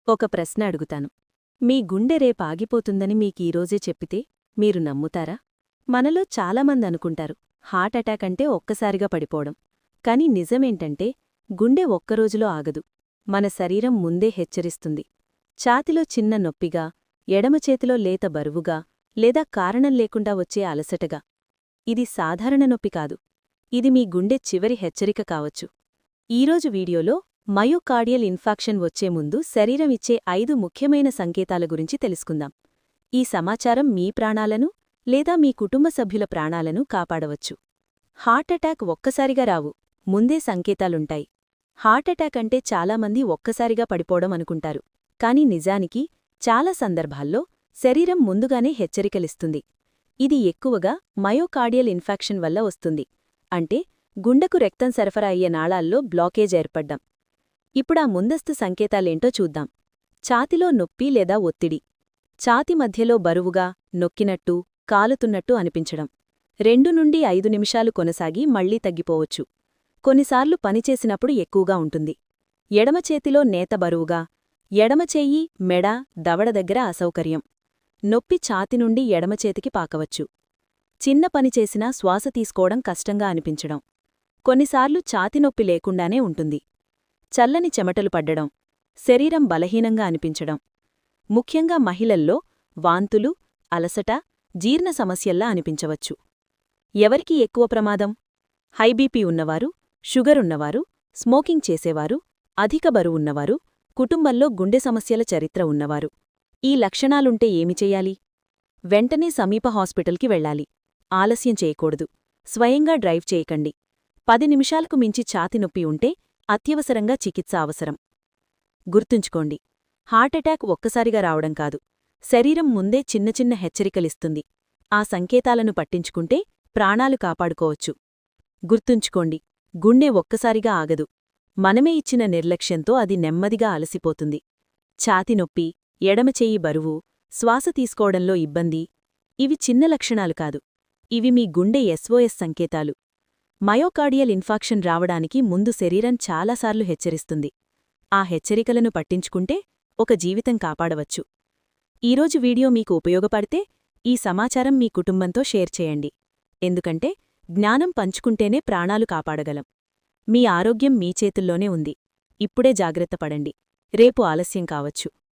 ఒక ప్రశ్న అడుగుతాను. మీ గుండె రేపాగిపోతుందని మీకీరోజే చెప్పితే మీరు నమ్ముతారా? మనలో చాలామంది అనుకుంటారు హార్టటాక్ అంటే ఒక్కసారిగా పడిపోవడం. కాని నిజమేంటంటే గుండె ఒక్కరోజులో ఆగదు. మన శరీరం ముందే హెచ్చరిస్తుంది. ఛాతిలో చిన్న నొప్పిగా, ఎడమచేతిలో లేత బరువుగా, లేదా కారణం లేకుండా వచ్చే అలసటగా. ఇది సాధారణ నొప్పి కాదు. ఇది మీ గుండె చివరి హెచ్చరిక కావచ్చు. ఈరోజు వీడియోలో మయోకార్డియల్ ఇన్ఫాక్షన్ వచ్చే ముందు శరీరం ఇచ్చే 5 ముఖ్యమైన సంకేతాల గురించి తెలుసుకుందాం. ఈ సమాచారం మీ ప్రాణాలను లేదా మీ కుటుంబ సభ్యుల ప్రాణాలను కాపాడవచ్చు. హార్టటాక్ ఒక్కసారిగా రావు, ముందే సంకేతాలుంటాయి. హార్టటాక్ అంటే చాలామంది ఒక్కసారిగా పడిపోవడం అనుకుంటారు. కాని నిజానికి చాలా సందర్భాల్లో శరీరం ముందుగానే హెచ్చరికలిస్తుంది. ఇది ఎక్కువగా మయోకార్డియల్ ఇన్ఫాక్షన్ వల్ల వస్తుంది. అంటే గుండెకు రక్తం సరఫరా అయ్యే నాళాల్లో బ్లాకేజ్ ఏర్పడ్డం. ఇప్పుడా ముందస్తు సంకేతాలేంటో చూద్దాం. ఛాతిలో నొప్పి లేదా ఒత్తిడి. ఛాతి మధ్యలో బరువుగా, నొక్కినట్టు, కాలుతున్నట్టు అనిపించడం. 2 నుండి 5 నిమిషాలు కొనసాగి మళ్లీ తగ్గిపోవచ్చు. కొన్నిసార్లు పనిచేసినప్పుడు ఎక్కువగా ఉంటుంది. ఎడమచేతిలో నేత బరువుగా, ఎడమచేయి, మెడ, దవడ దగ్గర అసౌకర్యం. నొప్పి ఛాతి నుండి ఎడమచేతికి పాకవచ్చు. చిన్న పని చేసినా శ్వాస తీసుకోవడం కష్టంగా అనిపించడం. కొన్నిసార్లు ఛాతినొప్పి లేకుండానే ఉంటుంది. చల్లని చెమటలు పడ్డడం, శరీరం బలహీనంగా అనిపించడం. ముఖ్యంగా మహిళల్లో వాంతులు, అలసట, జీర్ణ సమస్యల్లా అనిపించవచ్చు. ఎవరికి ఎక్కువ ప్రమాదం? హైబీపీ ఉన్నవారు, షుగరున్నవారు, స్మోకింగ్ చేసేవారు, అధిక బరువున్నవారు, కుటుంబంలో గుండె సమస్యల చరిత్ర ఉన్నవారు. ఈ లక్షణాలుంటే ఏమి చెయ్యాలి? వెంటనే సమీప హాస్పిటల్కి వెళ్ళాలి. ఆలస్యం చేయకూడదు. స్వయంగా డ్రైవ్ చేయకండి. 10 నిమిషాలకు మించి ఛాతినొప్పి ఉంటే అత్యవసరంగా చికిత్స అవసరం. గుర్తుంచుకోండి, హార్టటాక్ ఒక్కసారిగా రావడం కాదు. శరీరం ముందే చిన్న చిన్న హెచ్చరికలిస్తుంది. ఆ సంకేతాలను పట్టించుకుంటే ప్రాణాలు కాపాడుకోవచ్చు. గుర్తుంచుకోండి, గుండె ఒక్కసారిగా ఆగదు. మనమే ఇచ్చిన నిర్లక్ష్యంతో అది నెమ్మదిగా అలసిపోతుంది. ఛాతినొప్పి, ఎడమచేయి బరువు, శ్వాస తీసుకోవడంలో ఇబ్బంది — ఇవి చిన్న లక్షణాలు కాదు. ఇవి మీ గుండె ఎస్ఓఎస్ సంకేతాలు. మయోకార్డియల్ ఇన్ఫాక్షన్ రావడానికి ముందు శరీరం చాలాసార్లు హెచ్చరిస్తుంది. ఆ హెచ్చరికలను పట్టించుకుంటే ఒక జీవితం కాపాడవచ్చు. ఈరోజు వీడియో మీకు ఉపయోగపడితే ఈ సమాచారం మీ కుటుంబంతో షేర్ చేయండి. ఎందుకంటే జ్ఞానం పంచుకుంటేనే ప్రాణాలు కాపాడగలం. మీ ఆరోగ్యం మీ చేతుల్లోనే ఉంది. ఇప్పుడే జాగ్రత్త పడండి. రేపు ఆలస్యం కావచ్చు.